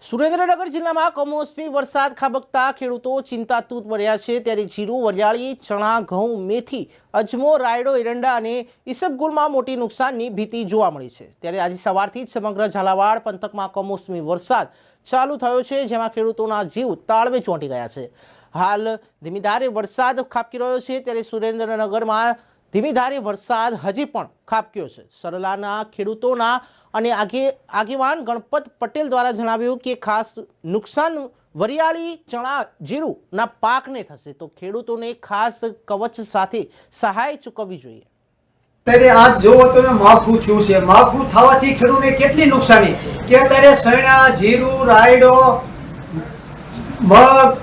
સુરેન્દ્રનગર જિલ્લામાં કમોસમી વરસાદ ખાબકતા ખેડૂતો ચિંતાતુર બન્યા છે। ત્યારે જીરું, વરિયાળી, ચણા, ઘઉં, મેથી, અજમો, રાયડો, એરંડા અને ઈસબગુલમાં મોટી નુકસાનની ભીતિ જોવા મળી છે। ત્યારે આજે સવારથી જ સમગ્ર ઝાલાવાડ પંથકમાં કમોસમી વરસાદ ચાલુ થયો છે, જેમાં ખેડૂતોના જીવ તાળવે ચોંટી ગયા છે। હાલ ધીમી ધારે વરસાદ ખાબકી રહ્યો છે, ત્યારે સુરેન્દ્રનગરમાં ધીમી ધારે વરસાદ હજી પણ ખાબક્યો છે। સરલાના ખેડૂતોના અને આગેવાન ગણપત પટેલ દ્વારા જણાવ્યું કે ખાસ નુકસાન વરિયાળી, ચણા, જીરુંના પાકને થશે, તો ખેડૂતોને ખાસ કવચ સાથે સહાય ચૂકવવી જોઈએ। ત્યારે આજ જોવો તમે માવઠું થયું છે। માવઠું થવાથી ખેડૂતને કેટલી નુકસાની કે અત્યારે સૈણા, જીરું, રાયડો, મગ,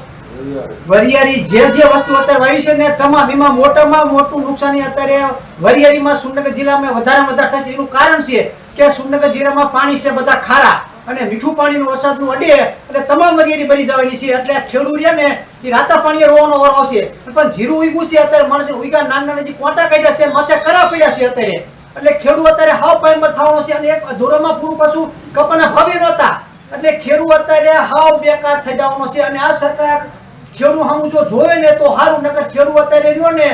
વરિયાળી જે વસ્તુ અત્યારે વાવી છે ને તમામ એમાં મોટામાં મોટું નુકસાની અત્યારે વરિયાળીમાં સુરેન્દ્રનગર જિલ્લામાં વધારેમાં વધારે થશે। એનું કારણ છે કે સુરેન્દ્રનગર જિલ્લામાં પાણી છે બધા ખારા અને મીઠું પાણીનું વરસાદનું અડે એટલે તમામ વરિયાળી ભરી જવાની છે। એટલે ખેડૂત છે ને એ રાતા પાણીએ રોવાનો વારો આવશે। પણ જીરું ઉગ્યું છે અત્યારે માણસ ઉગ્યા નાના જે કોટા કાઢ્યા છે માથે કરા પડ્યા છે અત્યારે, એટલે ખેડૂત અત્યારે હાવ પાણીમાં થવાનો છે। અને એક અધૂરામાં પૂરું પાછું કપાના ભાવે નહોતા એટલે ખેડૂત અત્યારે હાવ બેકાર થઈ જવાનો છે। અને આ સરકાર ખેડૂત હમ જો જોવે ને તો સારું, નકર ખેડૂત અત્યારે રહ્યો ને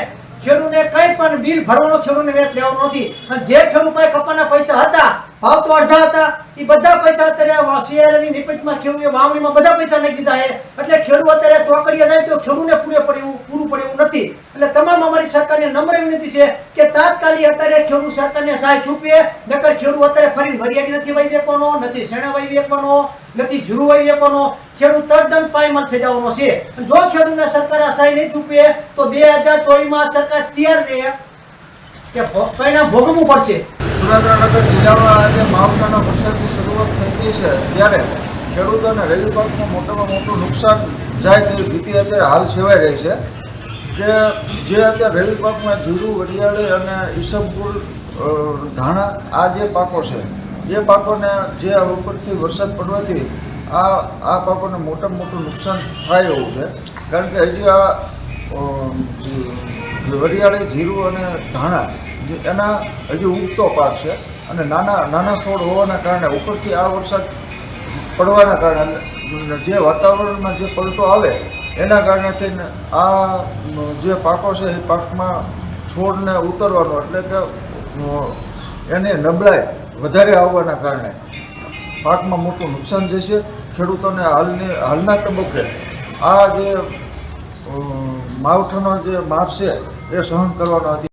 ખેડૂતને કઈ પણ બિલ ભરવાનો ખેડૂતને વેચ લેવાનો નથી। અને જે ખેડૂત પાસે કપાના પૈસા હતા, ભાવ તો અડધા હતા, એ બધા પૈસા અત્યારે શિયાળાની નિપજમાં ખેડૂતે વાવણીમાં બધા પૈસા નાખી દીધા છે। એટલે ખેડૂત અત્યારે ચોકડીએ જાય તો ખેડૂતને પૂરું પડે એવું નથી। એટલે તમામ અમારી સરકારને નમ્ર વિનંતી છે કે તાત્કાલિક અત્યારે ખેડૂત સરકારને સહાય ચૂકવે, નકર ખેડૂત અત્યારે ફરી વરિયાળી નથી વાવી શકવાનો, નથી શેણા વાવી શકવાનો, નથી જીરું વાવી શકવાનો, ખેડૂત તદ્દન પાયમાલ થઈ જવાનો છે। જો ખેડૂતને સરકાર આ સહાય નહીં ચૂકવે તો 2024માં સરકાર તૈયાર રહે કે પરિણામ ભોગવવું પડશે। સુરેન્દ્રનગર જિલ્લામાં આજે માવઠાના વરસાદની શરૂઆત થઈ ગઈ છે, ત્યારે ખેડૂતોને રવિ પાકમાં મોટામાં મોટું નુકસાન જાય તેવી ભીતિ અત્યારે હાલ સેવાઈ રહી છે। કે જે અત્યારે રવિ પાકમાં જીરું, વરિયાળી અને ઈસબગુલ, ધાણા આ જે પાકો છે એ પાકોને જે ઉપરથી વરસાદ પડવાથી આ પાકોને મોટામાં મોટું નુકસાન થાય એવું છે। કારણ કે હજી આ વરિયાળી, જીરું અને ધાણા એના હજી ઉગતો પાક છે અને નાના છોડ હોવાના કારણે ઉપરથી આ વરસાદ પડવાના કારણે જે વાતાવરણમાં જે પલટો આવે એના કારણે થઈને આ જે પાકો છે એ પાકમાં છોડને ઉતરવાનો એટલે કે એને નબળાઈ વધારે આવવાના કારણે પાકમાં મોટું નુકસાન જશે। ખેડૂતોને હાલના તબક્કે આ જે માવઠાનો જે માપ છે એ સહન કરવાનો હતી।